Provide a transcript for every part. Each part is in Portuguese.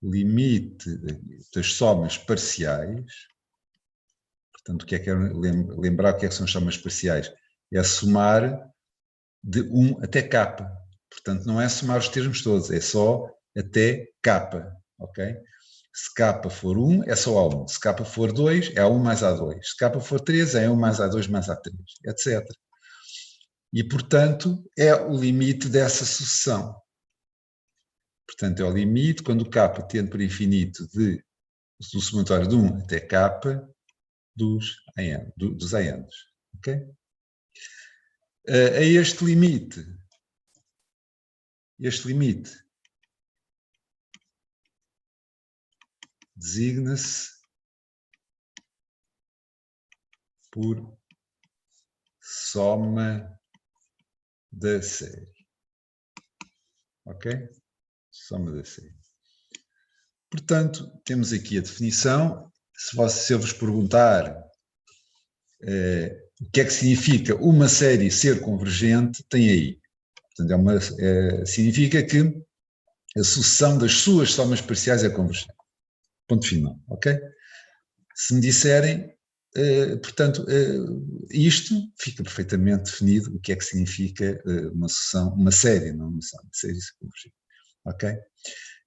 limite das somas parciais, portanto, o que é que é lembrar o que é que são as somas parciais? É somar de 1 até k. Portanto, não é somar os termos todos, é só até k, ok? Se k for 1, é só A1. Se k for 2, é A1 mais A2. Se k for 3, é A1 mais A2 mais A3, etc. E, portanto, é o limite dessa sucessão. Portanto, é o limite quando k tende para infinito do somatório de 1 até k dos ANs. Ok? A este limite designa-se por soma da série. Ok? Soma da série. Portanto, temos aqui a definição. Se eu vos perguntar o que é que significa uma série ser convergente, tem aí. Portanto, significa que a sucessão das suas somas parciais é convergente. Ponto final, ok? Se me disserem, portanto, isto fica perfeitamente definido o que é que significa uma sucessão, uma série, não uma série convergente, ok?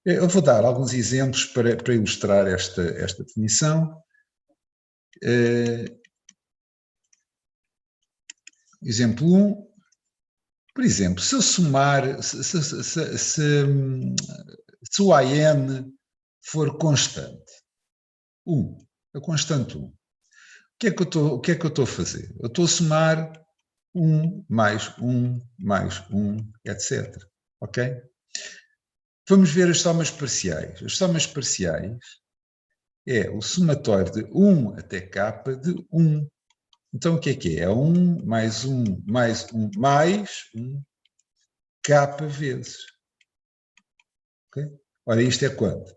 Eu vou dar alguns exemplos para ilustrar esta definição. Exemplo 1, por exemplo, se eu somar, se o AN for constante, 1, a constante 1, o que é que eu estou a fazer? Eu estou a somar 1 mais 1 mais 1, etc. Ok? Vamos ver as somas parciais. As somas parciais é o somatório de 1 até k de 1. Então, o que é? É 1 mais 1 mais 1 mais 1 k vezes. Okay? Ora, isto é quanto?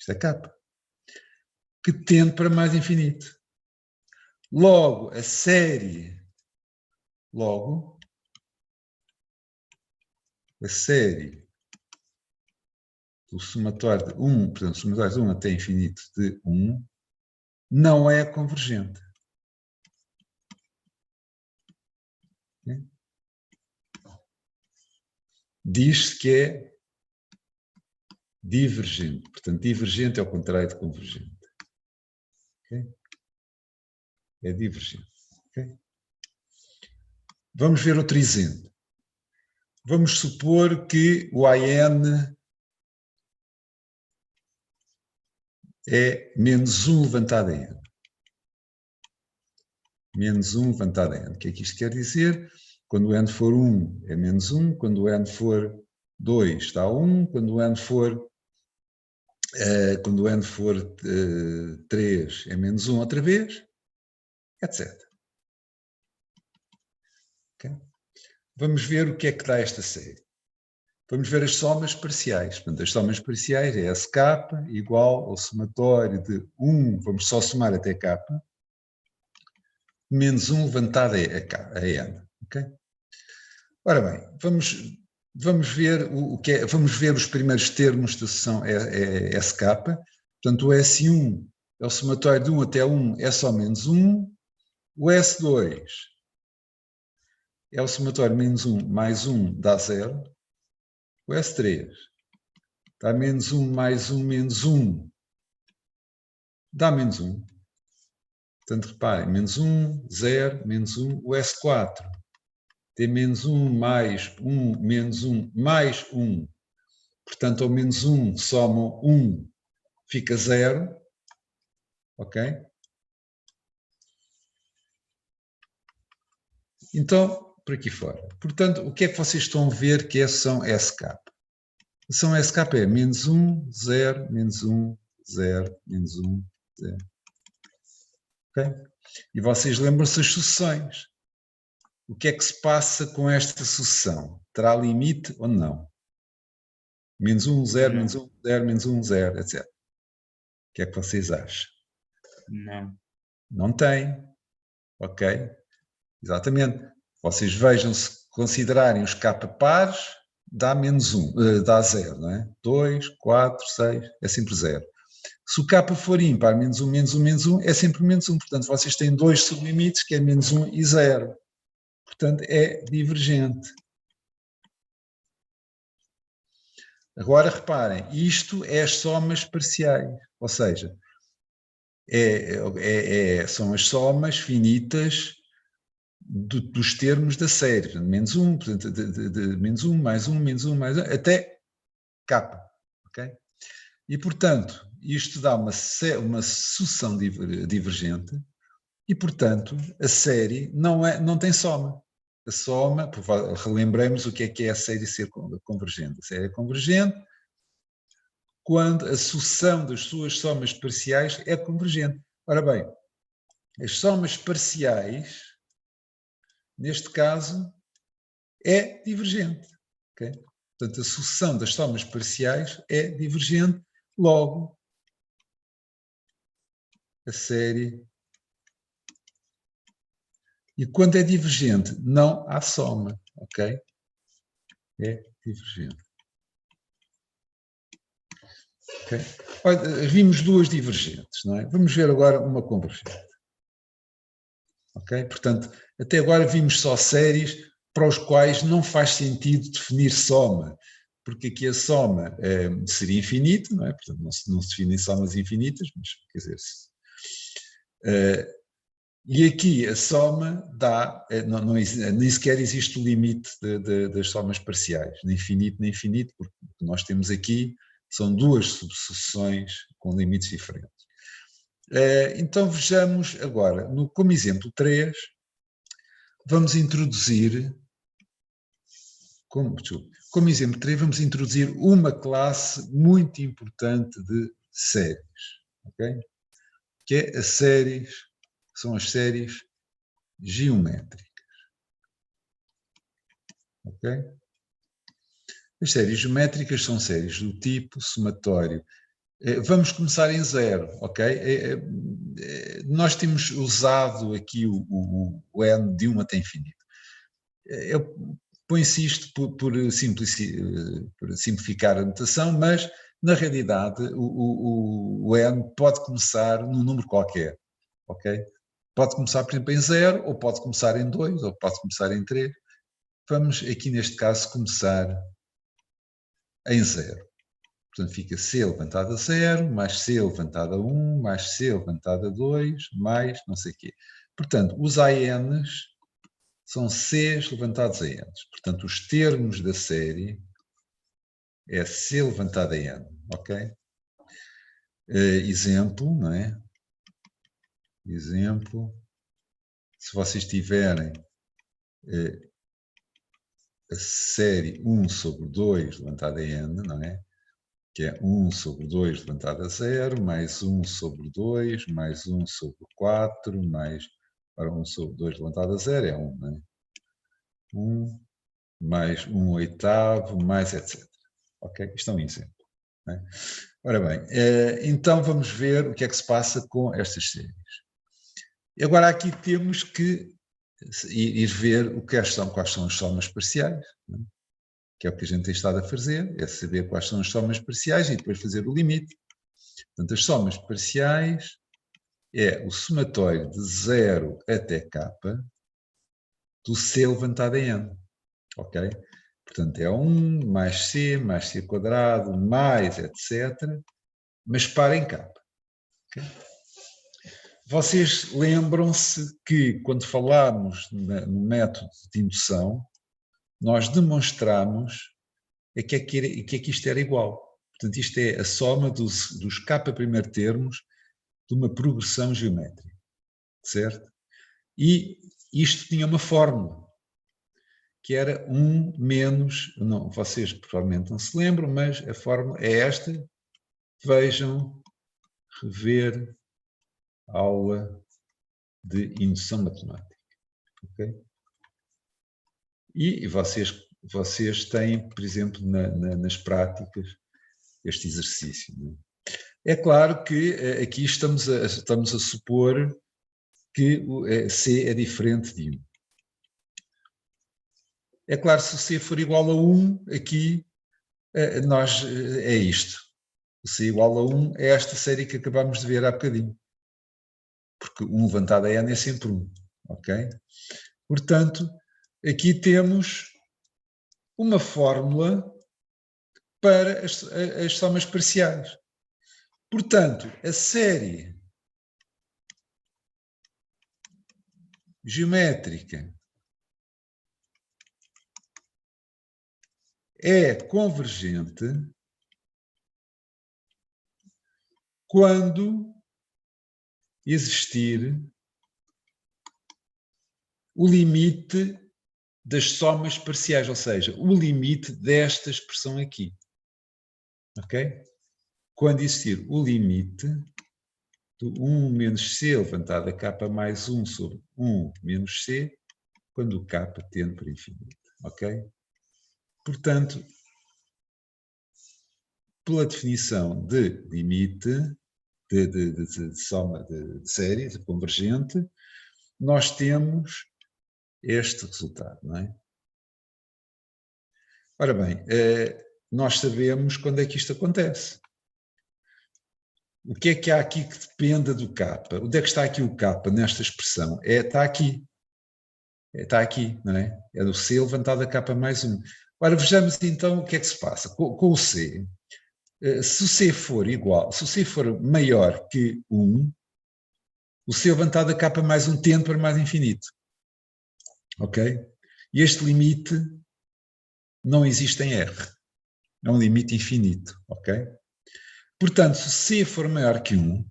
Isto é k. Que tende para mais infinito. Logo, a série do somatório de 1, portanto, o somatório de 1 até infinito de 1, não é convergente. Okay? Diz-se que é divergente. Portanto, divergente é o contrário de convergente. Okay? É divergente. Okay? Vamos ver outro exemplo. Vamos supor que o AN é menos 1 levantado a N. Menos 1 levantado a N. O que é que isto quer dizer? Quando o N for 1 é menos 1, quando o N for 2 está a 1, quando o N for 3 é menos 1 outra vez, etc. Okay? Vamos ver o que é que dá esta série. Vamos ver as somas parciais. Portanto, as somas parciais é SK igual ao somatório de 1, vamos só somar até K, menos 1 levantado a N. Okay? Ora bem, vamos ver vamos ver os primeiros termos da sucessão SK. Portanto, o S1 é o somatório de 1 até 1, é só menos 1. O S2 é o somatório menos 1 mais 1 dá 0. O S3 dá menos 1 mais 1 menos 1 dá menos 1. Portanto, reparem, menos 1, 0, menos 1. O S4 tem menos 1 mais 1 menos 1 mais 1. Portanto, ao menos 1 somam 1, fica 0. Ok? Então, por aqui fora. Portanto, o que é que vocês estão a ver que são SK? São SK é menos 1, 0, menos 1, 0, menos 1, 0. Ok? E vocês lembram-se das sucessões. O que é que se passa com esta sucessão? Terá limite ou não? Menos 1, 0, menos 1, 0, menos 1, 0, etc. O que é que vocês acham? Não. Não tem. Ok? Exatamente. Vocês vejam, se considerarem os K pares, dá menos 1, dá 0, não é? 2, 4, 6, é sempre 0. Se o K for ímpar, menos 1, menos 1, menos 1, é sempre menos 1. Portanto, vocês têm dois sublimites, que é menos 1 e 0. Portanto, é divergente. Agora, reparem, isto é as somas parciais, ou seja, são as somas finitas dos termos da série. Portanto, menos 1, portanto, de menos 1, mais 1, menos 1, mais 1, até K. Okay? E, portanto, isto dá uma sucessão divergente e, portanto, a série não tem soma. A soma, relembremos o que é a série ser convergente. A série é convergente quando a sucessão das suas somas parciais é convergente. Ora bem, as somas parciais, neste caso, é divergente. Okay? Portanto, a sucessão das somas parciais é divergente, logo a série. E quando é divergente, não há soma, ok? É divergente. Okay? Olha, vimos duas divergentes, não é? Vamos ver agora uma convergente. Ok? Portanto, até agora vimos só séries para os quais não faz sentido definir soma, porque aqui a soma seria infinita, não é? Portanto, não se definem somas infinitas, mas quer dizer, e aqui a soma dá, nem sequer existe o limite das somas parciais, nem infinito, porque nós temos aqui, são duas subsucessões com limites diferentes. Então vejamos agora, como exemplo 3, vamos introduzir, como exemplo 3, vamos introduzir uma classe muito importante de séries, ok? Que é são as séries geométricas, ok? As séries geométricas são séries do tipo somatório. Vamos começar em 0, ok? Nós temos usado aqui o n de 1 até infinito. Eu põe-se isto por simplificar a notação, mas na realidade o n pode começar num número qualquer, ok? Pode começar, por exemplo, em 0, ou pode começar em 2, ou pode começar em 3. Vamos aqui neste caso começar em 0. Portanto, fica C levantado a 0, mais C levantado a 1, mais C levantado a 2, mais não sei o quê. Portanto, os ANs são Cs levantados a Ns. Portanto, os termos da série é C levantado a N, ok? Exemplo, não é? Exemplo, se vocês tiverem a série 1 sobre 2 levantada a N, não é? Que é 1 sobre 2 levantado a 0, mais 1 sobre 2, mais 1 sobre 4, mais 1 sobre 2 levantado a 0, é 1, não é? 1, mais 1 oitavo, mais etc. Ok? Isto é um exemplo. Não é? Ora bem, então vamos ver o que é que se passa com estas séries. E agora aqui temos que ir ver quais são as somas parciais, não é? Que é o que a gente tem estado a fazer, é saber quais são as somas parciais e depois fazer o limite. Portanto, as somas parciais é o somatório de 0 até k do C levantado a n, ok? Portanto, é 1 mais C quadrado, mais etc, mas para em k. Okay? Vocês lembram-se que quando falámos no método de indução, nós demonstramos que é que isto era igual. Portanto, isto é a soma dos k primeiro termos de uma progressão geométrica, certo? E isto tinha uma fórmula, que era 1 menos, não, vocês provavelmente não se lembram, mas a fórmula é esta, vejam, rever aula de indução matemática, ok? E vocês têm, por exemplo, nas práticas, este exercício. Não é? É claro que aqui estamos a supor que C é diferente de 1. É claro, se o C for igual a 1, aqui é isto. O C igual a 1 é esta série que acabámos de ver há bocadinho. Porque 1 levantado a n é sempre 1. Ok? Portanto, aqui temos uma fórmula para as somas parciais. Portanto, a série geométrica é convergente quando existir o limite das somas parciais, ou seja, o limite desta expressão aqui. Ok? Quando existir o limite do 1 menos c levantado a k mais 1 sobre 1 menos c, quando o k tende para infinito. Ok? Portanto, pela definição de limite, de soma de série, de convergente, nós temos este resultado, não é? Ora bem, nós sabemos quando é que isto acontece. O que é que há aqui que dependa do k? Onde é que está aqui o k nesta expressão? Está aqui. Está aqui, não é? É do c levantado a k mais 1. Ora, vejamos então o que é que se passa. Com o c, se o c for igual, se o c for maior que 1, o c levantado a k mais 1 tende para mais infinito. Ok? E este limite não existe em R. É um limite infinito. Ok? Portanto, se c for maior que 1,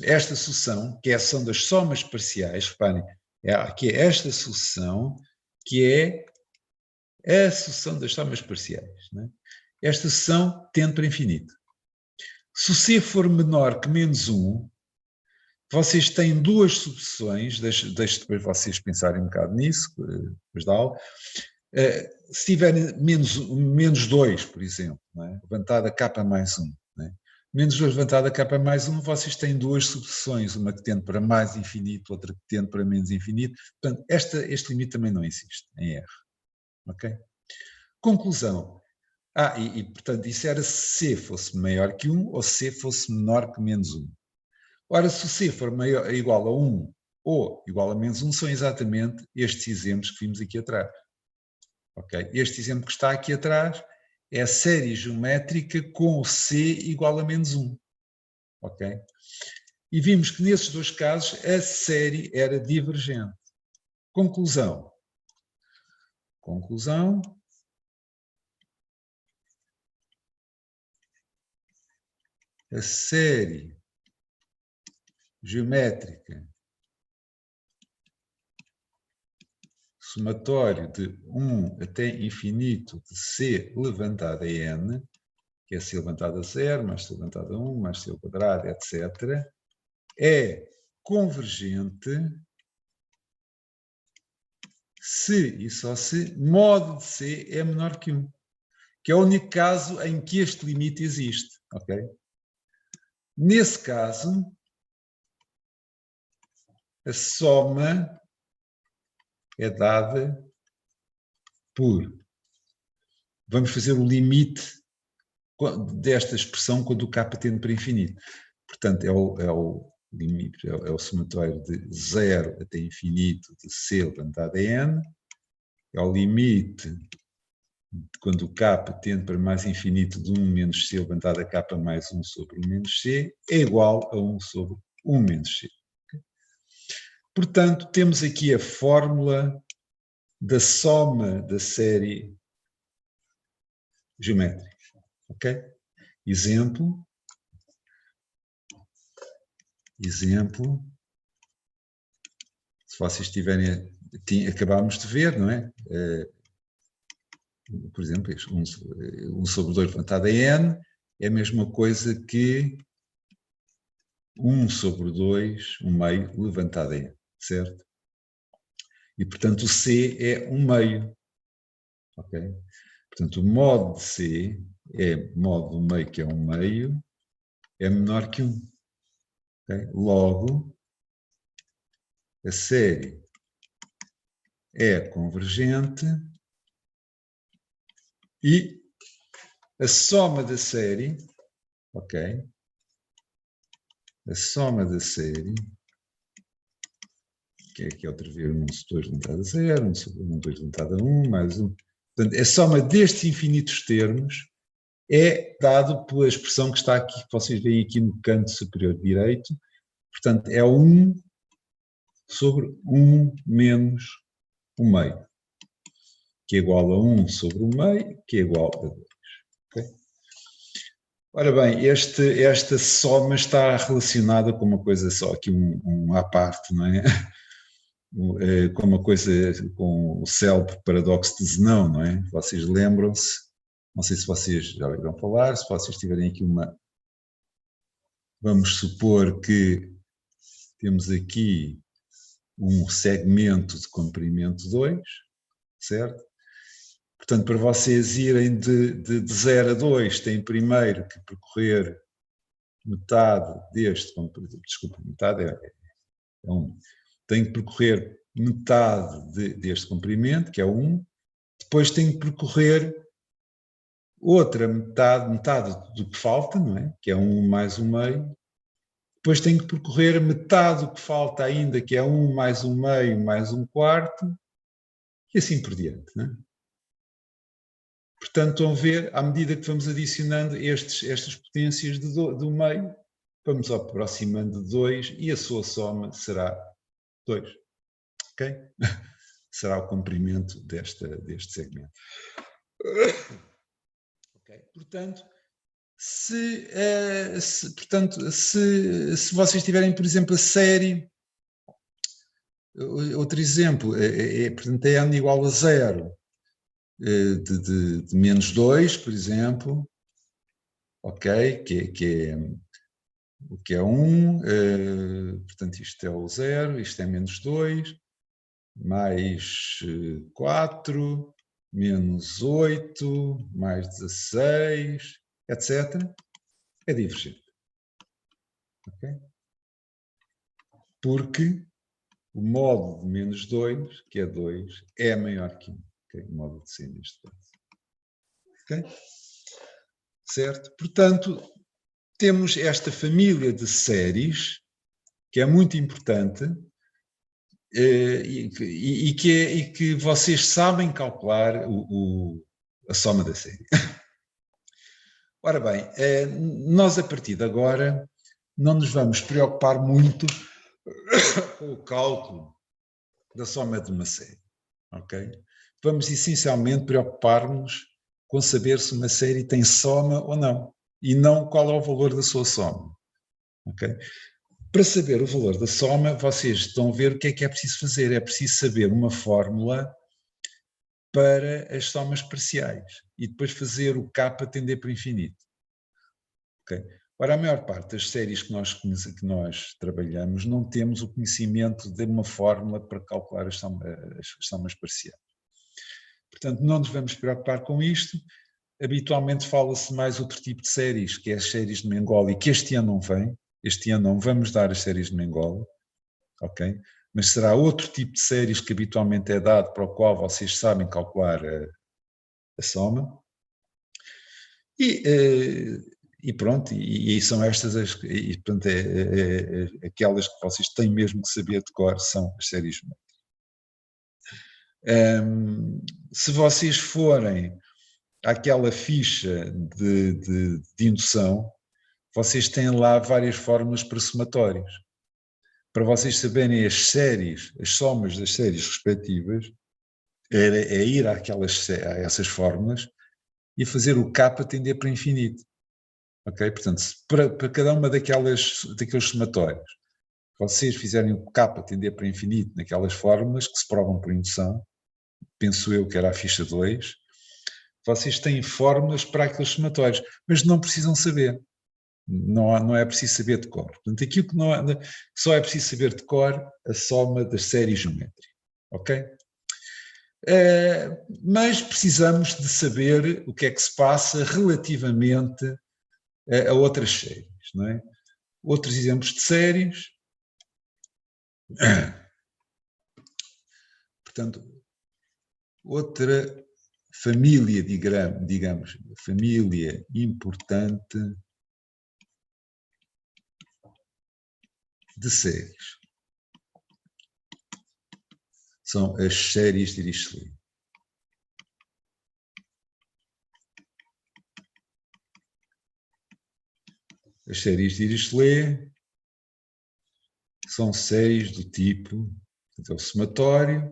esta sucessão, que é a sucessão das somas parciais, reparem, aqui é esta sucessão, que é a sucessão das somas parciais. Né? Esta sucessão tende para infinito. Se o c for menor que menos 1, vocês têm duas sucessões, deixo depois vocês pensarem um bocado nisso, depois da aula. Se tiverem menos 2, por exemplo, não é? Levantado a k mais 1, não é? Menos 2 levantado a k mais 1, vocês têm duas sucessões, uma que tende para mais infinito, outra que tende para menos infinito. Portanto, este limite também não existe em R. Ok? Conclusão. Portanto, isso era se C fosse maior que 1 ou se C fosse menor que menos 1. Ora, se o C for igual a 1 ou igual a menos 1, são exatamente estes exemplos que vimos aqui atrás. Okay? Este exemplo que está aqui atrás é a série geométrica com o C igual a menos 1. Okay? E vimos que nesses dois casos a série era divergente. Conclusão. Conclusão. A série geométrica somatório de 1 até infinito de C levantado a n, que é C levantado a 0, mais C levantado a 1, mais C ao quadrado, etc., é convergente se e só se módulo de C é menor que 1, que é o único caso em que este limite existe. Okay? Nesse caso, a soma é dada por... Vamos fazer o limite desta expressão quando o k tende para infinito. Portanto, é o limite, é o somatório de 0 até infinito de C levantado a n, é o limite de quando o k tende para mais infinito de 1 menos C levantado a k mais 1 sobre 1 menos C, é igual a 1 sobre 1 menos C. Portanto, temos aqui a fórmula da soma da série geométrica. Ok? Exemplo. Se vocês tiverem, acabámos de ver, não é? Por exemplo, 1 sobre 2 levantado a n é a mesma coisa que 1 sobre 2, 1 meio, levantado a n, certo? E, portanto, o C é 1 meio. Ok? Portanto, o modo de C é modo do meio, que é 1 meio, é menor que 1. Okay? Logo, a série é convergente e a soma da série, ok? A soma da série, que é aqui outra vez 1 sobre 2 limitada a 0, 1 sobre 1, 2 limitada a 1, mais 1. Portanto, a soma destes infinitos termos é dado pela expressão que está aqui, que vocês veem aqui no canto superior direito. Portanto, é 1 sobre 1 menos 1 meio, que é igual a 1 sobre 1 meio, que é igual a 2. Okay? Ora bem, esta soma está relacionada com uma coisa só, aqui um à parte, não é? Com uma coisa, com o célebre paradoxo de Zenão, não é? Vocês lembram-se, não sei se vocês já ouviram falar, se vocês tiverem aqui uma... Vamos supor que temos aqui um segmento de comprimento 2, certo? Portanto, para vocês irem de 0 a 2, têm primeiro que percorrer metade deste, desculpa, metade é 1, têm que percorrer metade deste comprimento, que é 1, depois têm que percorrer outra metade do que falta, não é? Que é 1 mais 1 meio, depois têm que percorrer metade do que falta ainda, que é 1 mais 1 meio mais 1 quarto, e assim por diante, não é? Portanto, estão a ver, à medida que vamos adicionando estas potências do meio, vamos aproximando de 2 e a sua soma será 2. Ok? Será o comprimento deste segmento. Okay? Portanto, se vocês tiverem, por exemplo, a série, outro exemplo, portanto, é n igual a 0, de menos 2, por exemplo, ok, que é 1, portanto isto é o 0, isto é menos 2, mais 4, menos 8, mais 16, etc., é divergente. Ok? Porque o módulo de menos 2, que é 2, é maior que 1. Okay? O módulo de 100 neste caso. Ok? Certo? Portanto, temos esta família de séries, que é muito importante, e que vocês sabem calcular a soma da série. Ora bem, nós a partir de agora não nos vamos preocupar muito com o cálculo da soma de uma série, ok? Vamos essencialmente preocupar-nos com saber se uma série tem soma ou não, e não qual é o valor da sua soma, ok? Para saber o valor da soma, vocês estão a ver o que é preciso fazer. É preciso saber uma fórmula para as somas parciais e depois fazer o k tender para o infinito. Okay? Ora, a maior parte das séries que nós trabalhamos não temos o conhecimento de uma fórmula para calcular as somas parciais. Portanto, não nos vamos preocupar com isto. Habitualmente fala-se mais outro tipo de séries, que é as séries de Mengoli, que este ano não vem. Este ano não vamos dar as séries de Mengoli, ok? Mas será outro tipo de séries que habitualmente é dado, para o qual vocês sabem calcular a soma. E pronto, e são estas portanto, aquelas que vocês têm mesmo que saber de cor, são as séries geométricas. Se vocês forem àquela ficha de indução, vocês têm lá várias fórmulas para somatórios. Para vocês saberem as séries, as somas das séries respectivas, é ir a essas fórmulas e fazer o k tender para infinito. Ok? Portanto, para cada uma daqueles somatórios, vocês fizerem o k tender para infinito naquelas fórmulas que se provam por indução, penso eu que era a ficha 2, vocês têm fórmulas para aqueles somatórios, mas não precisam saber. Não é preciso saber de cor. Portanto, aquilo que só é preciso saber de cor a soma das séries geométricas. Ok? Mas precisamos de saber o que é que se passa relativamente a outras séries, não é? Outros exemplos de séries. Portanto, outra família, digamos, família importante de séries. São as séries de Dirichlet. As séries de Dirichlet são séries do tipo, é o somatório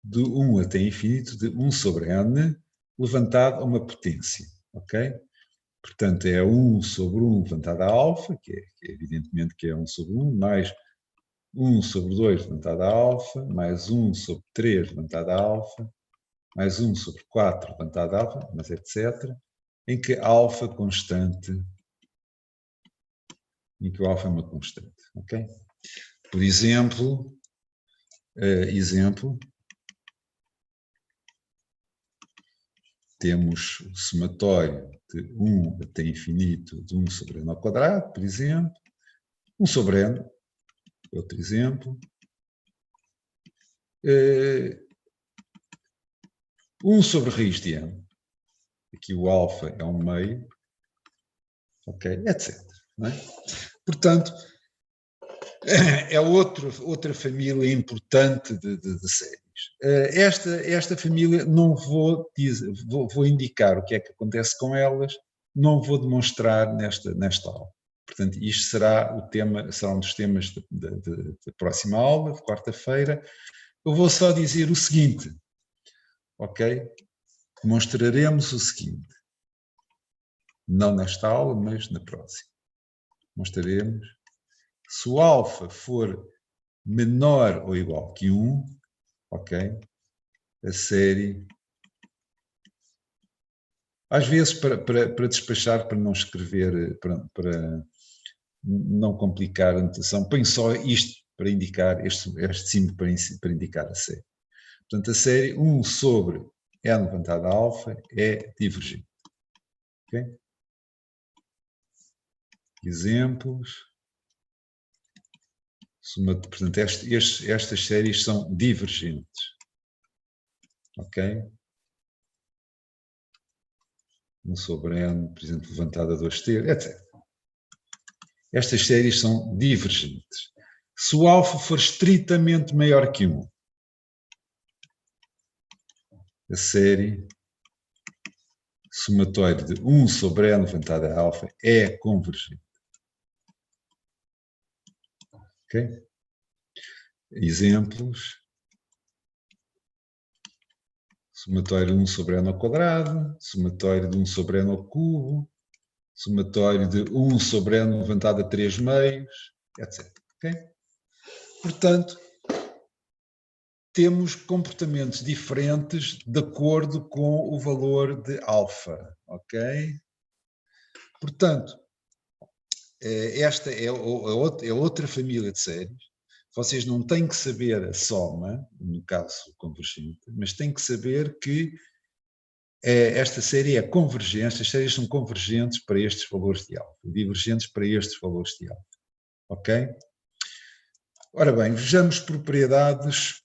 de 1 até infinito de 1 sobre n levantado a uma potência, ok? Portanto, é 1 sobre 1 levantado a alfa, que é evidentemente que é 1 sobre 1, mais 1 sobre 2 levantado a alfa, mais 1 sobre 3 levantado a alfa, mais 1 sobre 4 levantado a alfa, mas etc., em que alfa constante, em que o alfa é uma constante, ok? Por exemplo, temos o somatório de 1 até infinito de 1 sobre n ao quadrado, por exemplo, 1 sobre n, outro exemplo, 1 sobre raiz de n, aqui o alfa é 1 meio, ok, etc. Não é? Portanto, é outra família importante de séries. Esta família não vou dizer, vou indicar o que é que acontece com elas, não vou demonstrar nesta aula. Portanto, isto será um dos temas da próxima aula, de quarta-feira. Eu vou só dizer o seguinte, ok? Mostraremos o seguinte, não nesta aula, mas na próxima. Mostraremos, se o alfa for menor ou igual que 1, ok? A série, às vezes para despachar, para não escrever, para não complicar a notação, põe só isto para indicar, este símbolo para indicar a série. Portanto, a série 1 sobre n levantado a alfa é divergente. Ok? Exemplos. Portanto, estas séries são divergentes. Ok? 1 sobre n, por exemplo, levantado a 2 terços, etc. Estas séries são divergentes. Se o alfa for estritamente maior que 1, a série somatória de 1 sobre n levantado a alfa é convergente. Ok? Exemplos. Somatório de 1 sobre n ao quadrado, somatório de 1 sobre n ao cubo, somatório de 1 sobre n levantado a 3 meios, etc. Okay? Portanto, temos comportamentos diferentes de acordo com o valor de alfa. Ok? Portanto, esta é outra família de séries. Vocês não têm que saber a soma, no caso convergente, mas têm que saber que esta série é convergente, estas séries são convergentes para estes valores de alfa, divergentes para estes valores de alfa. Ok? Ora bem, vejamos propriedades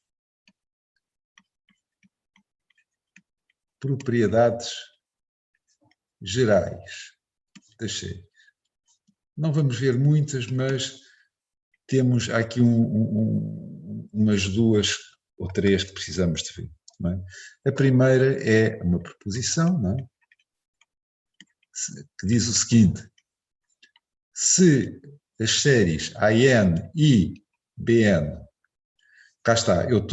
gerais das séries. Não vamos ver muitas, mas temos aqui umas 2 ou 3 que precisamos de ver. Não é? A primeira é uma proposição, não é? Que diz o seguinte: se as séries AN e BN, cá está, eu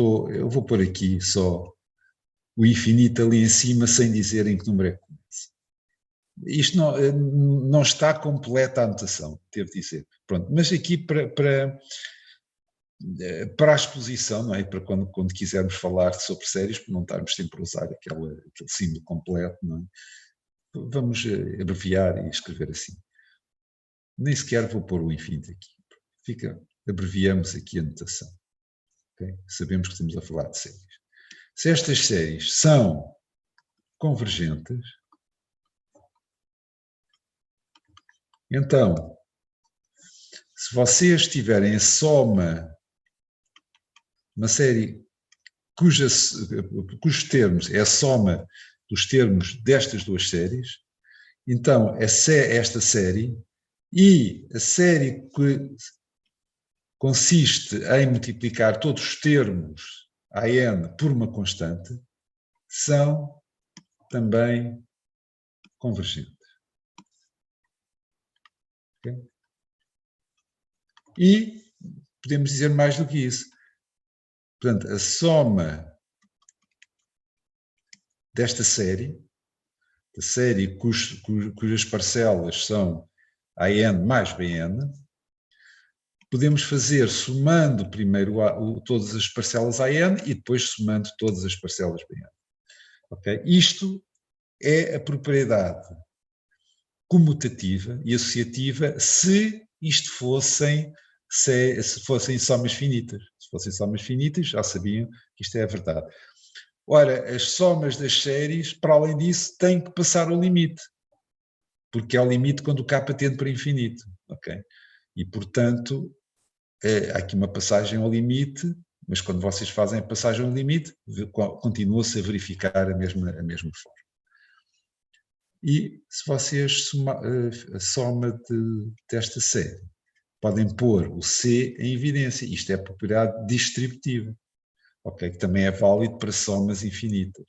vou pôr aqui só o infinito ali em cima sem dizer em que número é que começa. Isto não está completa a anotação, devo dizer. Pronto, mas aqui para a exposição, não é? Para quando quisermos falar sobre séries, para não estarmos sempre a usar aquele símbolo completo, não é? Vamos abreviar e escrever assim. Nem sequer vou pôr o infinito aqui. Abreviamos aqui a notação. Okay? Sabemos que estamos a falar de séries. Se estas séries são convergentes, então, se vocês tiverem a soma, uma série cujos termos é a soma dos termos destas duas séries. Então, esta série e a série que consiste em multiplicar todos os termos AN por uma constante são também convergentes. Okay? E podemos dizer mais do que isso. Portanto, a soma desta série, da série cujas parcelas são AN mais BN, podemos fazer somando primeiro todas as parcelas AN e depois somando todas as parcelas BN. Okay? Isto é a propriedade comutativa e associativa se isto fossem somas finitas. Se fossem somas finitas, já sabiam que isto é a verdade. Ora, as somas das séries, para além disso, têm que passar o limite, porque é o limite quando o k tende para infinito. Okay? E, portanto, há aqui uma passagem ao limite, mas quando vocês fazem a passagem ao limite, continua-se a verificar a mesma forma. E se vocês a soma desta série, podem pôr o C em evidência. Isto é a propriedade distributiva, okay? Que também é válido para somas infinitas.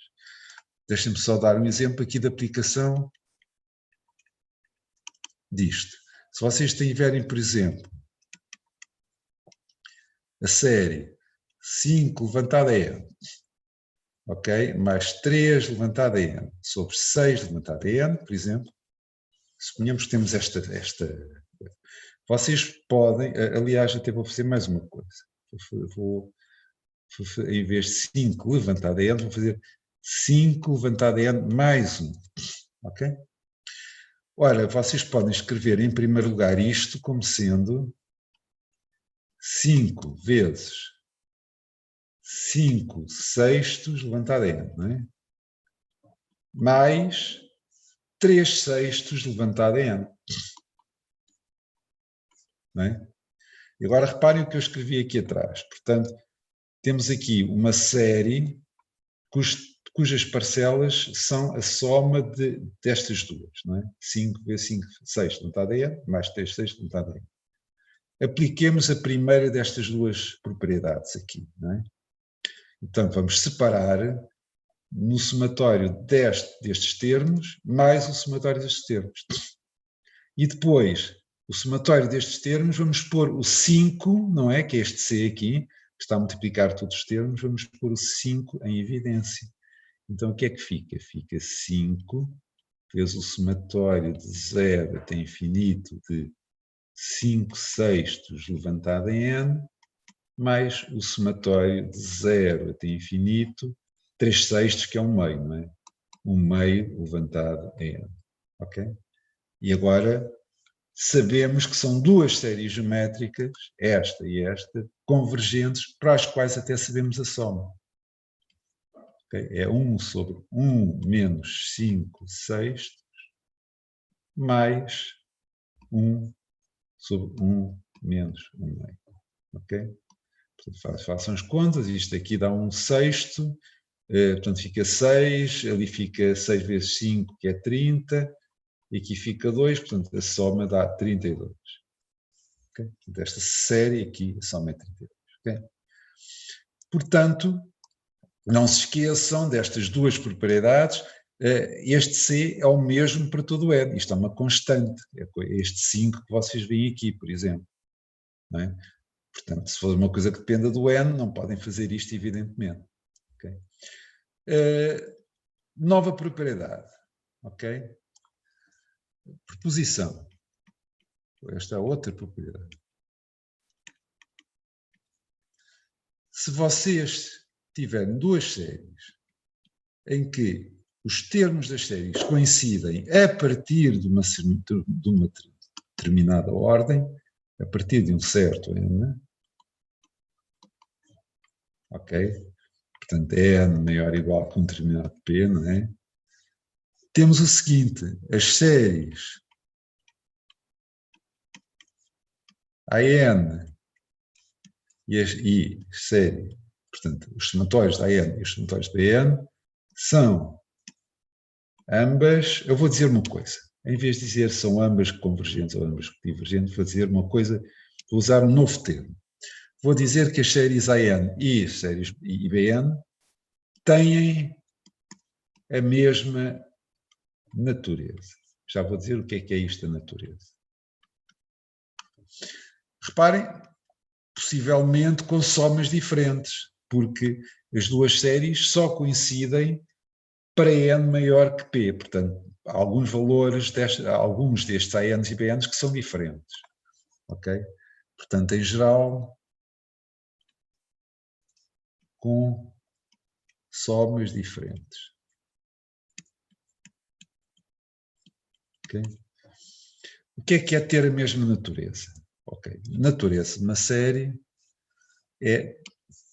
Deixem-me só dar um exemplo aqui de aplicação disto. Se vocês tiverem, por exemplo, a série 5 levantada a n, ok? Mais 3 levantada a n, sobre 6 levantada a n, por exemplo, suponhamos que temos esta. Vocês podem, aliás, até vou fazer mais uma coisa. Em vez de 5 levantada a n, vou fazer 5 levantada a n mais 1, ok? Ora, vocês podem escrever em primeiro lugar isto como sendo 5 vezes 5 sextos levantado a n, não é? Mais 3 sextos levantado a n. Não é? E agora reparem o que eu escrevi aqui atrás. Portanto, temos aqui uma série cujas parcelas são a soma destas duas, não é? 5 vezes 5 sextos levantado a n, mais 3 sextos levantado a n. Apliquemos a primeira destas duas propriedades aqui, não é? Então, vamos separar no somatório destes termos mais o somatório destes termos. E depois, o somatório destes termos, vamos pôr o 5, não é? Que é este C aqui, que está a multiplicar todos os termos, vamos pôr o 5 em evidência. Então, o que é que fica? Fica 5 vezes o somatório de 0 até infinito de 5 sextos levantado em n, mais o somatório de 0 até infinito, 3 sextos, que é um meio, não é? Um meio levantado em n. Ok? E agora sabemos que são duas séries geométricas, esta e esta, convergentes, para as quais até sabemos a soma. Okay? É 1 sobre 1 menos 5 sextos, mais 1 sobre 1 menos 1 meio. Ok? Portanto, façam as contas, isto aqui dá 1 sexto, portanto fica 6, ali fica 6 vezes 5, que é 30, e aqui fica 2, portanto a soma dá 32. Okay? Portanto, esta série aqui, a soma é 32. Okay? Portanto, não se esqueçam destas duas propriedades, este C é o mesmo para todo o N, isto é uma constante, é este 5 que vocês veem aqui, por exemplo. Não é? Portanto, se for uma coisa que dependa do N, não podem fazer isto, evidentemente. Okay? Nova propriedade. Ok? Proposição. Esta é outra propriedade. Se vocês tiverem duas séries em que os termos das séries coincidem a partir de uma determinada ordem, a partir de um certo n, ok? Portanto, n maior ou igual que um determinado p, não é? Temos o seguinte, as séries AN e série portanto, os somatórios da AN e os somatórios da BN são ambas, eu vou dizer uma coisa, em vez de dizer são ambas convergentes ou ambas divergentes, vou dizer uma coisa, vou usar um novo termo. Vou dizer que as séries AN e as séries IBN têm a mesma natureza. Já vou dizer o que é isto da natureza. Reparem, possivelmente com somas diferentes, porque as duas séries só coincidem para N maior que P, portanto, há alguns valores, alguns destes ANs e BNs que são diferentes, ok? Portanto, em geral, com somas diferentes. Okay? O que é ter a mesma natureza? Okay. Natureza de uma série é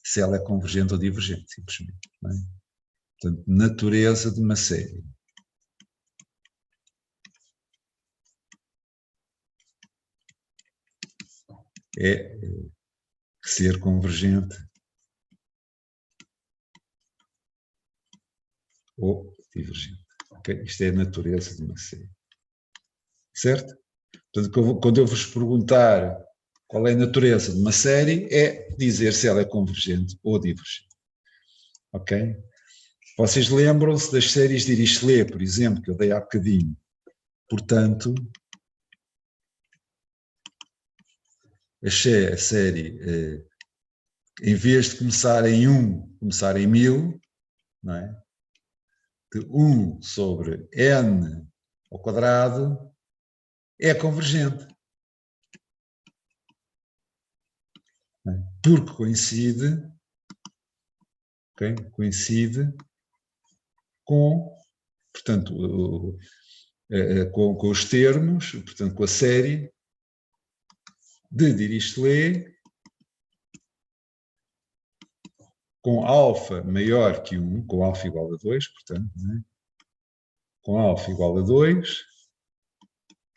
se ela é convergente ou divergente, simplesmente. Não é? Portanto, natureza de uma série é ser convergente ou divergente. Okay? Isto é a natureza de uma série. Certo? Portanto, quando eu vos perguntar qual é a natureza de uma série, é dizer se ela é convergente ou divergente. Ok? Vocês lembram-se das séries de Dirichlet, por exemplo, que eu dei há bocadinho. Portanto, a série, em vez de começar em 1, começar em 1000, não é? De 1 sobre n ao quadrado é convergente. Porque coincide, okay? Coincide com, portanto, com os termos, portanto, com a série de Dirichlet com alfa maior que 1, com alfa igual a 2, portanto, né? Com alfa igual a 2,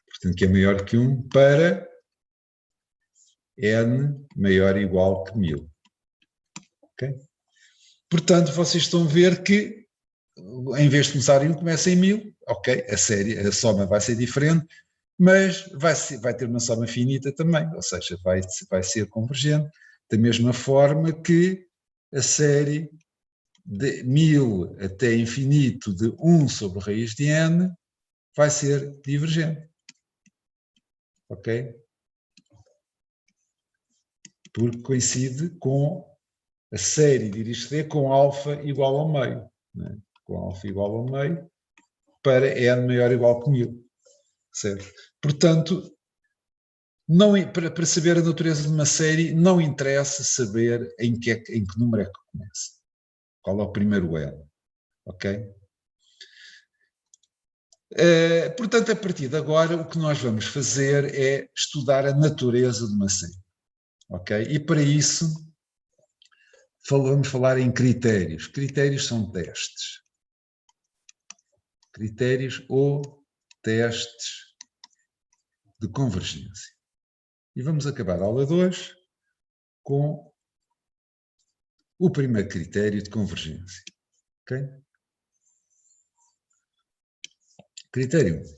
portanto, que é maior que 1, para n maior ou igual que 1000. Okay? Portanto, vocês estão a ver que, em vez de começar em 1, começa em 1000. Ok, a soma vai ser diferente, mas vai ter uma soma finita também, ou seja, vai ser convergente, da mesma forma que a série de 1000 até infinito de 1 sobre raiz de n vai ser divergente. Ok? Porque coincide com a série de Dirichlet com alfa igual ao meio. Né? Com alfa igual ao meio para n maior ou igual que 1000. Certo? Portanto, para saber a natureza de uma série, não interessa saber em que número é que começa. Qual é o primeiro n. Ok? Portanto, a partir de agora, o que nós vamos fazer é estudar a natureza de uma série. Ok? E para isso, vamos falar em critérios. Critérios são testes. Critérios ou testes de convergência. E vamos acabar a aula 2 com o primeiro critério de convergência. Ok? Critério 1.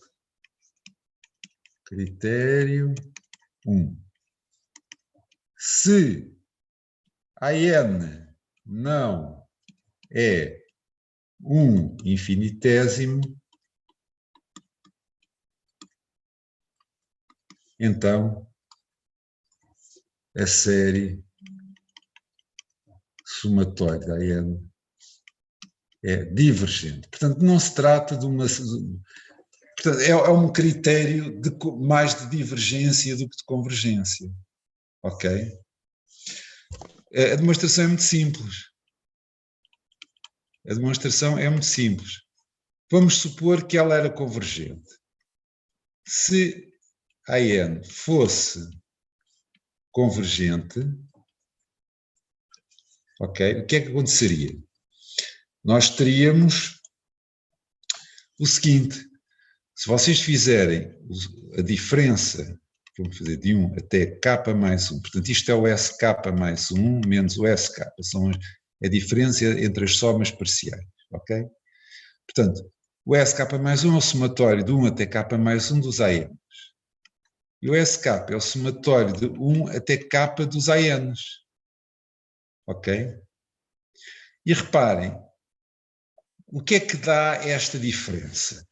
Critério 1. Se a n não é um infinitésimo, então a série somatória da n é divergente. Portanto, não se trata de uma... Portanto, é um critério mais de divergência do que de convergência. Ok? A demonstração é muito simples. A demonstração é muito simples. Vamos supor que ela era convergente. Se a n fosse convergente, ok? O que é que aconteceria? Nós teríamos o seguinte: se vocês fizerem a diferença vamos fazer de 1 até k mais 1. Portanto, isto é o sk mais 1 menos o sk. São a diferença entre as somas parciais, ok? Portanto, o sk mais 1 é o somatório de 1 até k mais 1 dos ANs. E o sk é o somatório de 1 até k dos ANs. Ok? E reparem, o que é que dá esta diferença?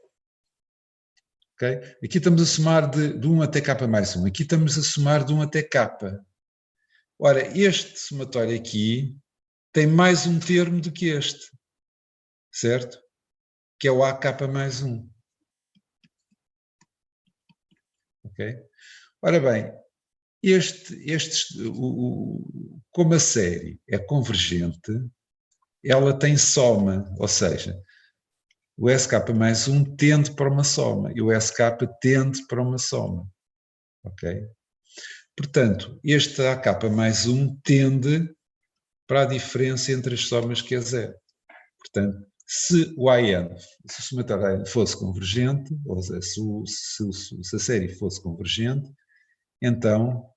Okay? Aqui estamos a somar de 1 até k mais 1. Aqui estamos a somar de 1 até k. Ora, este somatório aqui tem mais um termo do que este, certo? Que é o AK mais 1. Ok? Ora bem, como a série é convergente, ela tem soma, ou seja, o SK mais 1 tende para uma soma e o SK tende para uma soma. Ok? Portanto, este AK mais 1 tende para a diferença entre as somas que é zero. Portanto, se o AN, se o somatório fosse convergente, ou seja, se a série fosse convergente, então,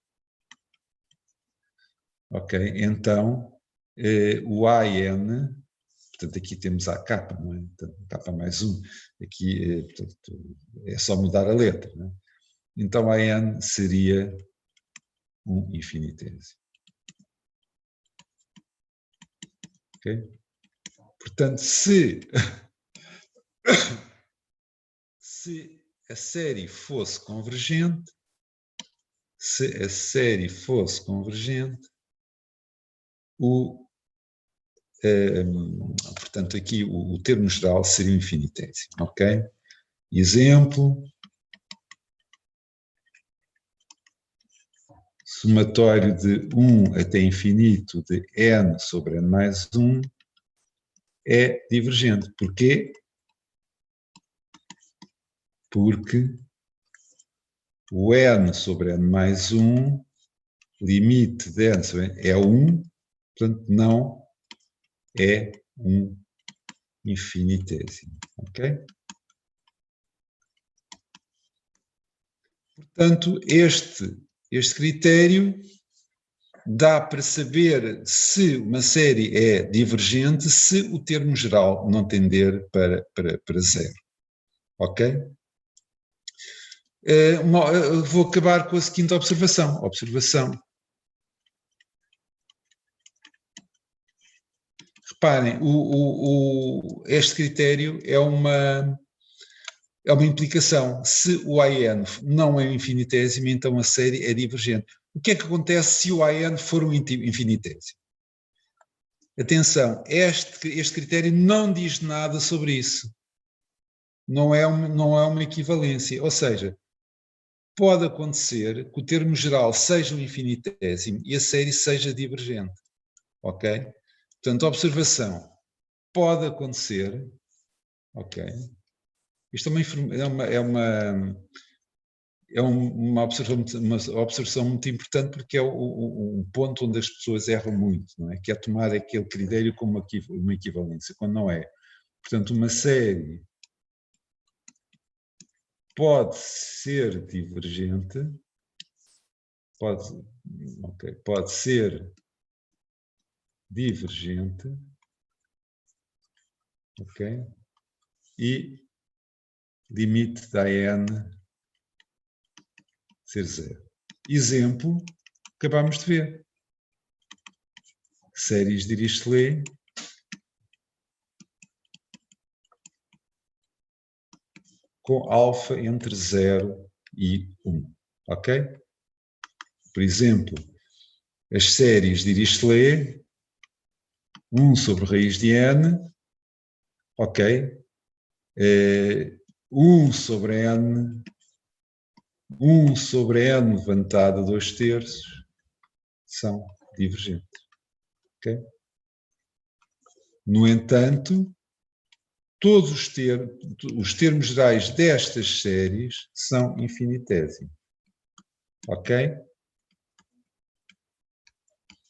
o AN, portanto aqui temos a K, não é? Portanto, K mais 1, aqui portanto, é só mudar a letra, não é? Então AN seria um infinitésimo. Ok? Portanto, se a série fosse convergente, portanto, aqui o termo geral seria o infinitésimo, ok? Exemplo, somatório de 1 até infinito de n sobre n mais 1 é divergente. Porquê? Porque o n sobre n mais 1, limite de n sobre n é 1, portanto não é um infinitésimo, ok? Portanto, este critério dá para saber se uma série é divergente se o termo geral não tender para zero, ok? Vou acabar com a seguinte observação. Reparem, este critério é uma implicação. Se o AN não é um infinitésimo, então a série é divergente. O que é que acontece se o AN for um infinitésimo? Atenção, este critério não diz nada sobre isso. Não é uma equivalência. Ou seja, pode acontecer que o termo geral seja um infinitésimo e a série seja divergente. Ok? Portanto, observação. Pode acontecer. Ok? Isto é uma observação muito importante porque é um ponto onde as pessoas erram muito, não é? Que é tomar aquele critério como uma equivalência, quando não é. Portanto, uma série pode ser divergente, pode ser divergente, ok? E limite da n ser zero. Exemplo, acabamos de ver. Séries de Dirichlet com alfa entre 0 e 1, ok? Por exemplo, as séries de Dirichlet, 1 sobre raiz de n, ok? 1 sobre n levantado a 2/3 são divergentes. Okay? No entanto, todos os termos gerais destas séries são infinitésimos. Ok?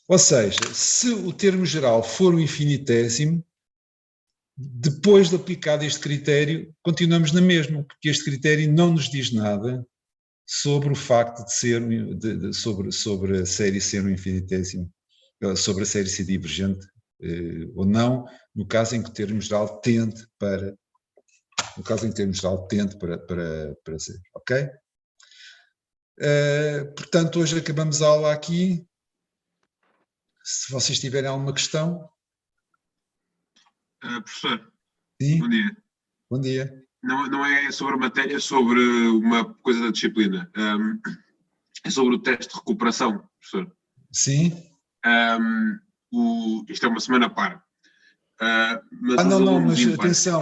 Ou seja, se o termo geral for um infinitésimo, depois de aplicado este critério, continuamos na mesma, porque este critério não nos diz nada sobre o facto de ser, sobre a série ser um infinitésimo, sobre a série ser divergente ou não, no caso em que o termo geral tende para ser, ok? Portanto, hoje acabamos a aula aqui. Se vocês tiverem alguma questão. Professor, Sim? bom dia. Bom dia. Não é sobre a matéria, é sobre uma coisa da disciplina. É sobre o teste de recuperação, professor. Sim? Isto é uma semana par. Mas os não, mas ímpares, atenção,